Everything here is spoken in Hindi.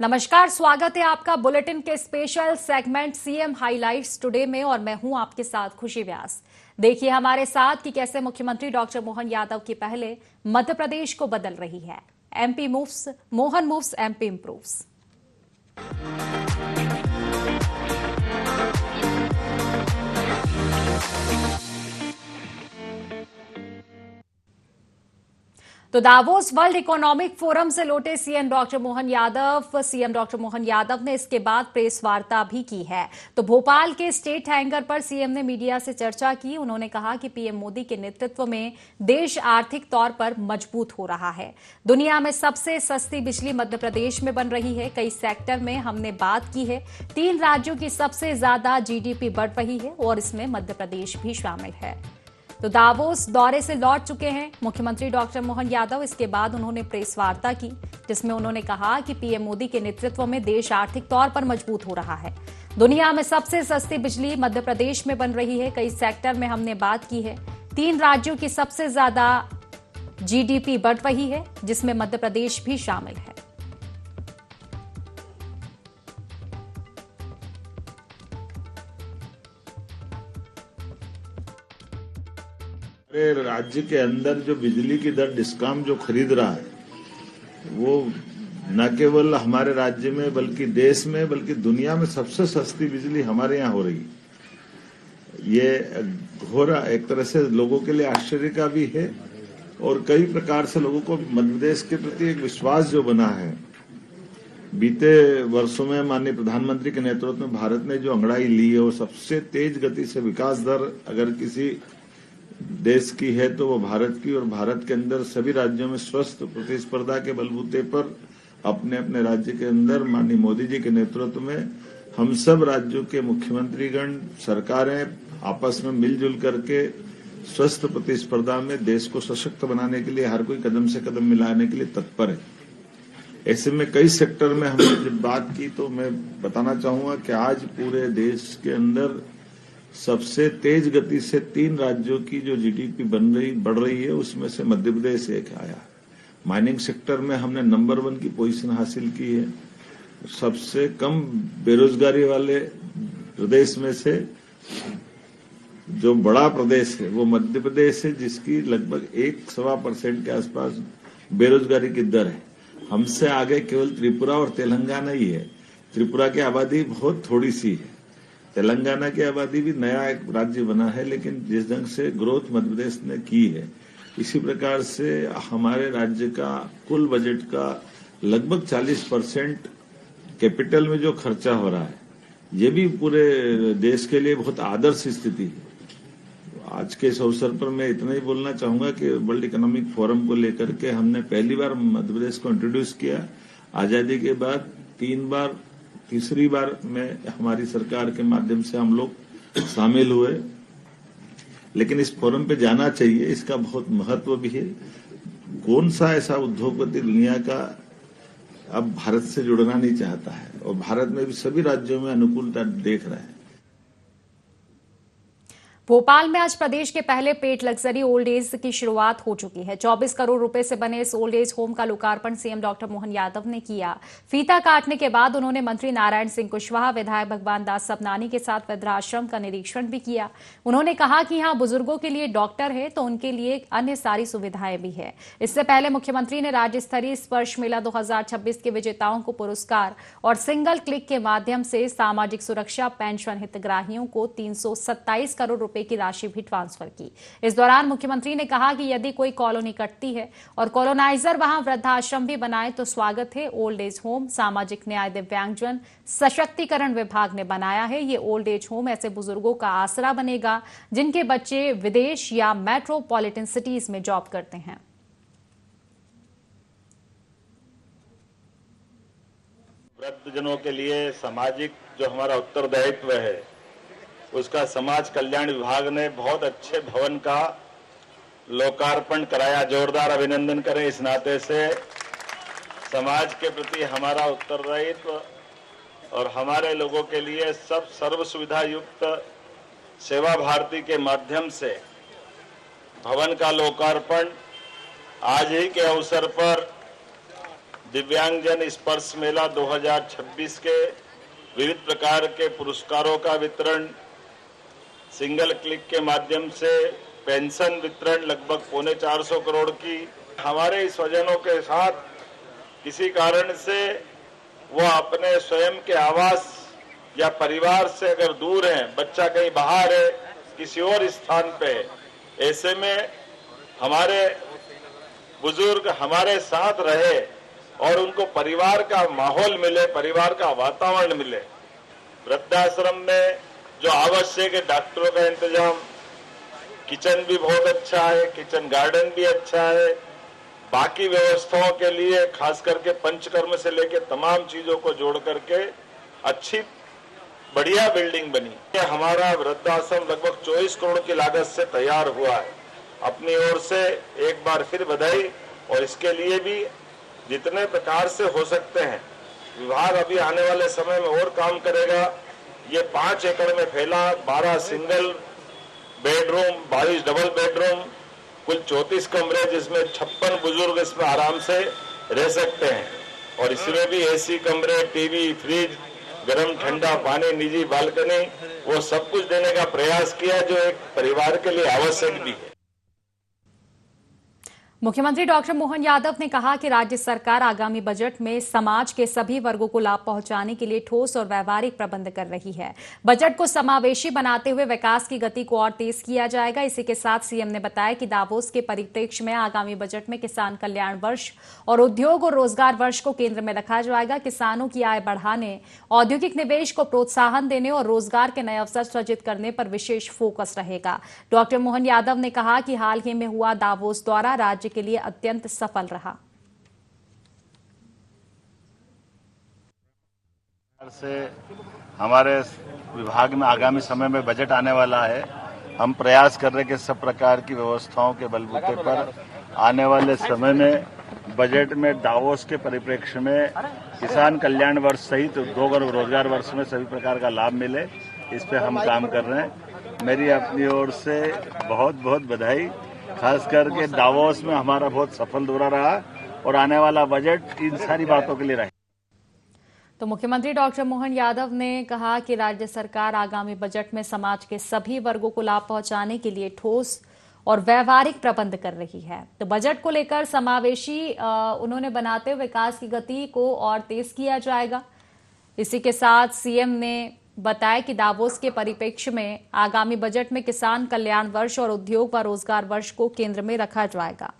नमस्कार, स्वागत है आपका बुलेटिन के special segment CM highlights today में और मैं हूं आपके साथ खुशी व्यास। देखिए हमारे साथ कि कैसे मुख्यमंत्री डॉक्टर मोहन यादव की पहले मध्य प्रदेश को बदल रही है। MP moves, Mohan moves, MP improves. तो दावोस वर्ल्ड इकोनॉमिक फोरम से लौटे सीएम डॉक्टर मोहन यादव ने इसके बाद प्रेस वार्ता भी की है। तो भोपाल के स्टेट हैंगर पर सीएम ने मीडिया से चर्चा की। उन्होंने कहा कि पीएम मोदी के नेतृत्व में देश आर्थिक तौर पर मजबूत हो रहा है। दुनिया में सबसे सस्ती बिजली मध्य प्रदेश में बन रही है। कई सेक्टर में हमने बात की है। 3 राज्यों की सबसे ज्यादा जीडीपी बढ़ रही है और इसमें मध्य प्रदेश भी शामिल है। तो दावोस दौरे से लौट चुके हैं मुख्यमंत्री डॉक्टर मोहन यादव। इसके बाद उन्होंने प्रेस वार्ता की जिसमें उन्होंने कहा कि पीएम मोदी के नेतृत्व में देश आर्थिक तौर पर मजबूत हो रहा है। दुनिया में सबसे सस्ती बिजली मध्य प्रदेश में बन रही है। कई सेक्टर में हमने बात की है। 3 राज्यों की सबसे ज्यादा जीडीपी बढ़ रही है जिसमें मध्य प्रदेश भी शामिल है। राज्य के अंदर जो बिजली की दर डिस्कॉम जो खरीद रहा है वो न केवल हमारे राज्य में बल्कि देश में बल्कि दुनिया में सबसे सस्ती बिजली हमारे यहाँ हो रही है। ये घोर एक तरह से लोगों के लिए आश्चर्य का भी है और कई प्रकार से लोगों को मध्य प्रदेश के प्रति एक विश्वास जो बना है। बीते वर्षों में माननीय प्रधानमंत्री के नेतृत्व में भारत ने जो अंगड़ाई ली है और सबसे तेज गति से विकास दर अगर किसी देश की है तो वो भारत की, और भारत के अंदर सभी राज्यों में स्वस्थ प्रतिस्पर्धा के बलबूते पर अपने अपने राज्य के अंदर माननीय मोदी जी के नेतृत्व में हम सब राज्यों के मुख्यमंत्रीगण सरकारें आपस में मिलजुल करके स्वस्थ प्रतिस्पर्धा में देश को सशक्त बनाने के लिए हर कोई कदम से कदम मिलाने के लिए तत्पर है। ऐसे में कई सेक्टर में हमने जब बात की तो मैं बताना चाहूंगा कि आज पूरे देश के अंदर सबसे तेज गति से 3 राज्यों की जो जीडीपी बढ़ रही है उसमें से मध्य प्रदेश एक आया। माइनिंग सेक्टर में हमने नंबर 1 की पोजीशन हासिल की है। सबसे कम बेरोजगारी वाले प्रदेश में से जो बड़ा प्रदेश है वो मध्य प्रदेश है जिसकी लगभग 1-1.25% के आसपास बेरोजगारी की दर है। हमसे आगे केवल त्रिपुरा और तेलंगाना ही है। त्रिपुरा की आबादी बहुत थोड़ी सी है। तेलंगाना की आबादी भी नया एक राज्य बना है, लेकिन जिस ढंग से ग्रोथ मध्य प्रदेश ने की है इसी प्रकार से हमारे राज्य का कुल बजट का लगभग 40% कैपिटल में जो खर्चा हो रहा है ये भी पूरे देश के लिए बहुत आदर्श स्थिति है। आज के इस अवसर पर मैं इतना ही बोलना चाहूंगा कि वर्ल्ड इकोनॉमिक फोरम को लेकर के हमने पहली बार मध्य प्रदेश को इंट्रोड्यूस किया। आजादी के बाद 3 बार में हमारी सरकार के माध्यम से हम लोग शामिल हुए, लेकिन इस फोरम पे जाना चाहिए, इसका बहुत महत्व भी है। कौन सा ऐसा उद्योगपति दुनिया का अब भारत से जुड़ना नहीं चाहता है, और भारत में भी सभी राज्यों में अनुकूलता देख रहे हैं। भोपाल में आज प्रदेश के पहले पेट लग्जरी ओल्ड एज की शुरुआत हो चुकी है। 24 करोड़ रुपए से बने इस ओल्ड एज होम का लोकार्पण सीएम डॉक्टर मोहन यादव ने किया। फीता काटने के बाद उन्होंने मंत्री नारायण सिंह कुशवाहा, विधायक भगवान दास सपनानी के साथ वृद्धाश्रम का निरीक्षण भी किया। उन्होंने कहा कि यहां बुजुर्गों के लिए डॉक्टर है तो उनके लिए अन्य सारी सुविधाएं भी है। इससे पहले मुख्यमंत्री ने राज्य स्तरीय स्पर्श मेला 2026 के विजेताओं को पुरस्कार और सिंगल क्लिक के माध्यम से सामाजिक सुरक्षा पेंशन हितग्राहियों को 327 करोड़ की राशि भी ट्रांसफर की। इस दौरान मुख्यमंत्री ने कहा कि यदि कोई कॉलोनी कटती है और कॉलोनाइजर वहां वृद्धाश्रम भी बनाए तो स्वागत है। ओल्ड एज होम सामाजिक न्याय दिव्यांगजन सशक्तिकरण विभाग ने बनाया है। ये ओल्ड एज होम ऐसे बुजुर्गों का आसरा बनेगा जिनके बच्चे विदेश या मेट्रोपॉलिटन सिटीज में जॉब करते हैं। वृद्धजनों के लिए सामाजिक जो हमारा उत्तरदायित्व है उसका समाज कल्याण विभाग ने बहुत अच्छे भवन का लोकार्पण कराया। जोरदार अभिनंदन करें। इस नाते से समाज के प्रति हमारा उत्तरदायित्व और हमारे लोगों के लिए सब सर्व सुविधा युक्त सेवा भारती के माध्यम से भवन का लोकार्पण आज ही के अवसर पर दिव्यांगजन स्पर्श मेला 2026 के विविध प्रकार के पुरस्कारों का वितरण, सिंगल क्लिक के माध्यम से पेंशन वितरण लगभग 450 करोड़ की। हमारे स्वजनों के साथ किसी कारण से वो अपने स्वयं के आवास या परिवार से अगर दूर हैं, बच्चा कहीं बाहर है, किसी और स्थान पे, ऐसे में हमारे बुजुर्ग हमारे साथ रहे और उनको परिवार का माहौल मिले, परिवार का वातावरण मिले। वृद्धाश्रम में जो आवश्यक है डॉक्टरों का इंतजाम, किचन भी बहुत अच्छा है, किचन गार्डन भी अच्छा है, बाकी व्यवस्थाओं के लिए खास करके पंचकर्म से लेके तमाम चीजों को जोड़ करके अच्छी बढ़िया बिल्डिंग बनी। हमारा वृद्धाश्रम लगभग 24 करोड़ की लागत से तैयार हुआ है। अपनी ओर से एक बार फिर बधाई, और इसके लिए भी जितने प्रकार से हो सकते हैं विभाग अभी आने वाले समय में और काम करेगा। ये 5 एकड़ में फैला 12 सिंगल बेडरूम, 22 डबल बेडरूम, कुल 34 कमरे, जिसमें 56 बुजुर्ग इसमें आराम से रह सकते हैं। और इसमें भी एसी कमरे, टीवी, फ्रिज, गर्म ठंडा पानी, निजी बालकनी, वो सब कुछ देने का प्रयास किया जो एक परिवार के लिए आवश्यक भी है। मुख्यमंत्री डॉक्टर मोहन यादव ने कहा कि राज्य सरकार आगामी बजट में समाज के सभी वर्गों को लाभ पहुंचाने के लिए ठोस और व्यावहारिक प्रबंध कर रही है। बजट को समावेशी बनाते हुए विकास की गति को और तेज किया जाएगा। इसी के साथ सीएम ने बताया कि दावोस के परिप्रेक्ष्य में आगामी बजट में किसान कल्याण वर्ष और उद्योग और रोजगार वर्ष को केंद्र में रखा जाएगा। किसानों की आय बढ़ाने, औद्योगिक निवेश को प्रोत्साहन देने और रोजगार के नए अवसर सृजित करने पर विशेष फोकस रहेगा। डॉक्टर मोहन यादव ने कहा कि हाल ही में हुआ दावोस दौरा राज्य के लिए अत्यंत सफल रहा। से हमारे विभाग में आगामी समय में बजट आने वाला है। हम प्रयास कर रहे हैं कि सब प्रकार की व्यवस्थाओं के बलबूते पर आने वाले समय में बजट में दावोस के परिप्रेक्ष्य में किसान कल्याण वर्ष सहित उद्योग और रोजगार वर्ष में सभी प्रकार का लाभ मिले, इस पे हम काम कर रहे हैं। मेरी अपनी ओर से बहुत बहुत बधाई। खास करके दावोस में हमारा बहुत सफल दौरा रहा और आने वाला बजट इन सारी बातों के लिए रहे। तो मुख्यमंत्री डॉक्टर मोहन यादव ने कहा कि राज्य सरकार आगामी बजट में समाज के सभी वर्गों को लाभ पहुंचाने के लिए ठोस और व्यावहारिक प्रबंध कर रही है। तो बजट को लेकर समावेशी उन्होंने बनाते हुए विकास की गति को और तेज किया जाएगा। इसी के साथ सीएम ने बताया कि दावोस के परिप्रेक्ष्य में आगामी बजट में किसान कल्याण वर्ष और उद्योग व रोजगार वर्ष को केंद्र में रखा जाएगा।